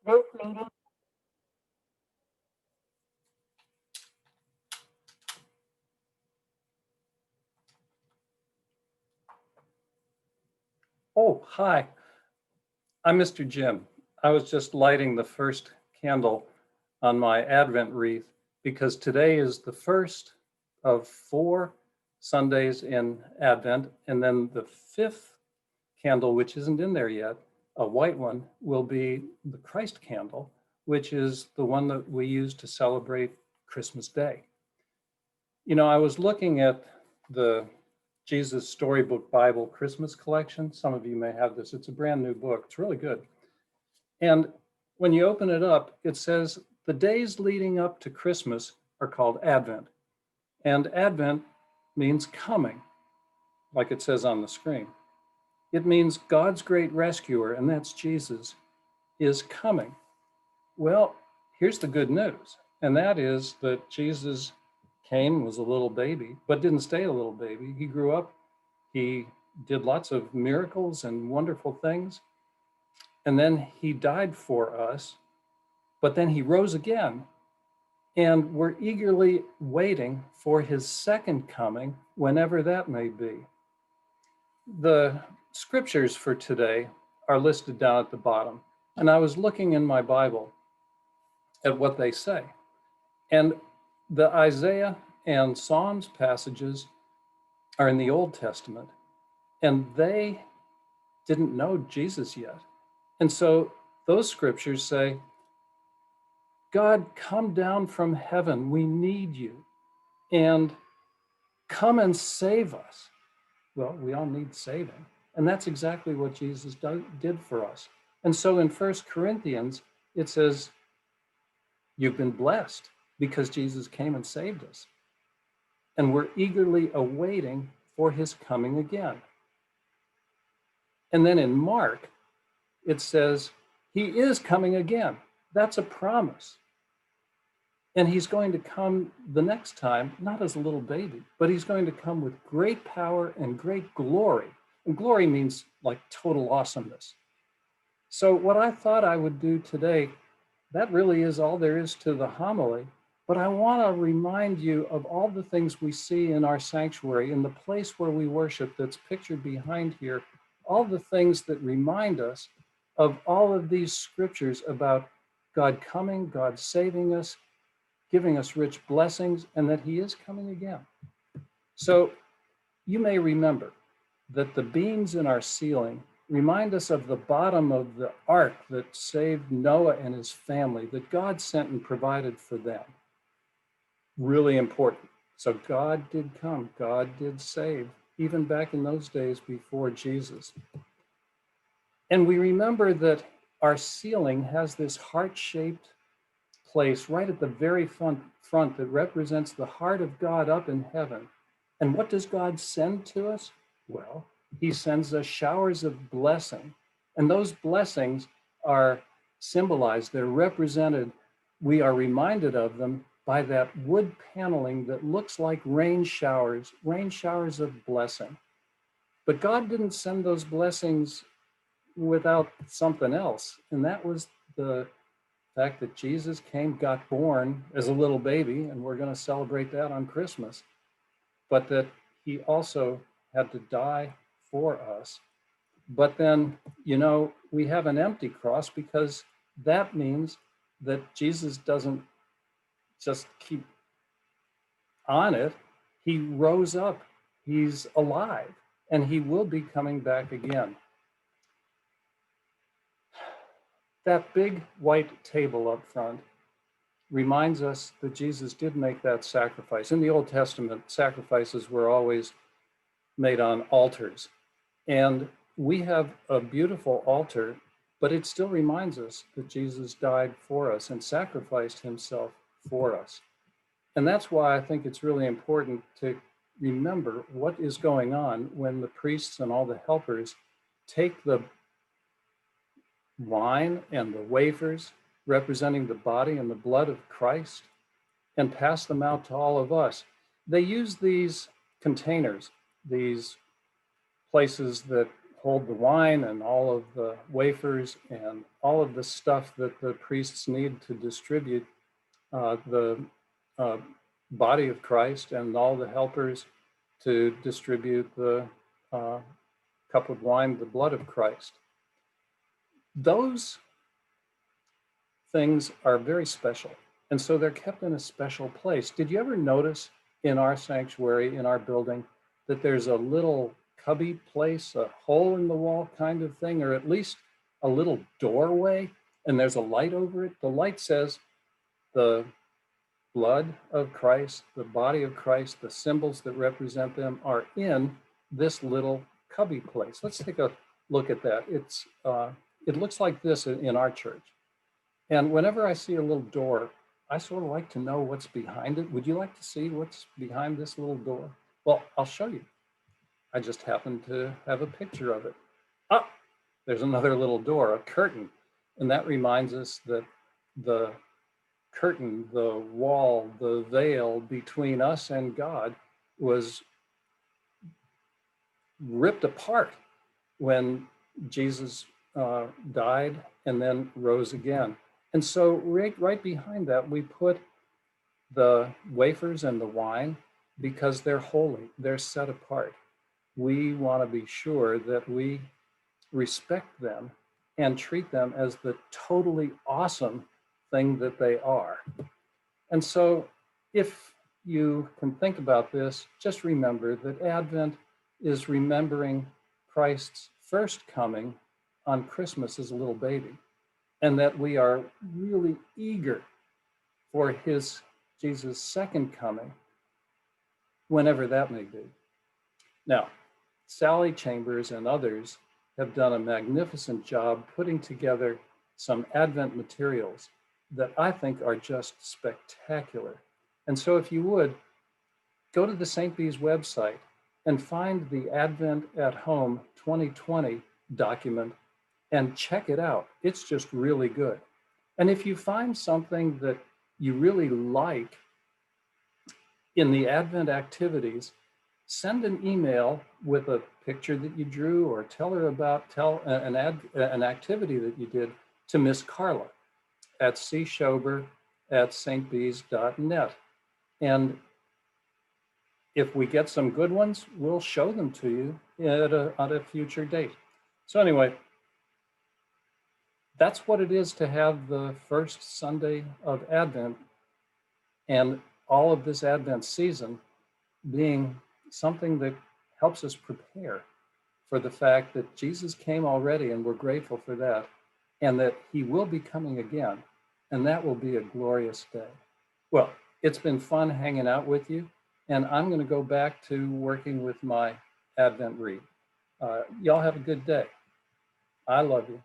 This meeting. Oh, hi. I'm Mr. Jim. I was just lighting the first candle on my Advent wreath because today is the first of 4 Sundays in Advent. And then the 5th candle, which isn't in there yet, a white one, will be the Christ candle, which is the one that we use to celebrate Christmas Day. You know, I was looking at the Jesus Storybook Bible Christmas collection. Some of you may have this. It's a brand new book. It's really good. And when you open it up, it says the days leading up to Christmas are called Advent. And Advent means coming, like it says on the screen. It means God's great rescuer, and that's Jesus, is coming. Well, here's the good news, and that is that Jesus came, was a little baby, but didn't stay a little baby. He grew up. He did lots of miracles and wonderful things. And then he died for us, but then he rose again. And we're eagerly waiting for his second coming, whenever that may be. The scriptures for today are listed down at the bottom. And I was looking in my Bible at what they say. And the Isaiah and Psalms passages are in the Old Testament. And they didn't know Jesus yet. And so those scriptures say, God, come down from heaven. We need you. And come and save us. Well, we all need saving. And that's exactly what Jesus did for us. And so in 1 Corinthians, it says, you've been blessed because Jesus came and saved us. And we're eagerly awaiting for his coming again. And then in Mark, it says, he is coming again. That's a promise. And he's going to come the next time, not as a little baby, but he's going to come with great power and great glory. And glory means like total awesomeness. So what I thought I would do today, that really is all there is to the homily. But I want to remind you of all the things we see in our sanctuary, in the place where we worship that's pictured behind here, all the things that remind us of all of these scriptures about God coming, God saving us, giving us rich blessings, and that he is coming again. So you may remember that the beams in our ceiling remind us of the bottom of the ark that saved Noah and his family, that God sent and provided for them. Really important. So God did come, God did save, even back in those days before Jesus. And we remember that our ceiling has this heart-shaped place right at the very front that represents the heart of God up in heaven. And what does God send to us? Well, he sends us showers of blessing. And those blessings are symbolized, they're represented, we are reminded of them by that wood paneling that looks like rain showers of blessing. But God didn't send those blessings without something else. And that was the fact that Jesus came, got born as a little baby, and we're going to celebrate that on Christmas, but that he also had to die for us. But then, you know, we have an empty cross because that means that Jesus doesn't just keep on it. He rose up, he's alive, and he will be coming back again. That big white table up front reminds us that Jesus did make that sacrifice. In the Old Testament, sacrifices were always made on altars. And we have a beautiful altar, but it still reminds us that Jesus died for us and sacrificed himself for us. And that's why I think it's really important to remember what is going on when the priests and all the helpers take the wine and the wafers representing the body and the blood of Christ and pass them out to all of us. They use these containers, these places that hold the wine and all of the wafers and all of the stuff that the priests need to distribute the uh, body of Christ, and all the helpers to distribute the uh, cup of wine, the blood of Christ. Those things are very special. And so they're kept in a special place. Did you ever notice in our sanctuary, in our building, that there's a little cubby place, a hole in the wall kind of thing, or at least a little doorway, and there's a light over it? The light says the blood of Christ, the body of Christ, the symbols that represent them are in this little cubby place. Let's take a look at that. It looks like this in our church. And whenever I see a little door, I sort of like to know what's behind it. Would you like to see what's behind this little door? Well, I'll show you. I just happen to have a picture of it. Ah, there's another little door, a curtain. And that reminds us that the curtain, the wall, the veil between us and God was ripped apart when Jesus died and then rose again. And so right behind that, we put the wafers and the wine because they're holy, they're set apart. We want to be sure that we respect them and treat them as the totally awesome thing that they are. And so if you can think about this, just remember that Advent is remembering Christ's first coming on Christmas as a little baby, and that we are really eager for Jesus' second coming, whenever that may be. Now, Sally Chambers and others have done a magnificent job putting together some Advent materials that I think are just spectacular. And so if you would, go to the St. Bees website and find the Advent at Home 2020 document and check it out. It's just really good. And if you find something that you really like in the Advent activities, send an email with a picture that you drew, or tell an activity that you did to Miss Carla at cschober@stbees.net. And if we get some good ones, we'll show them to you at a future date. So anyway, that's what it is to have the first Sunday of Advent, and all of this Advent season being something that helps us prepare for the fact that Jesus came already, and we're grateful for that, and that he will be coming again, and that will be a glorious day. Well, it's been fun hanging out with you, and I'm going to go back to working with my Advent wreath. Y'all have a good day. I love you.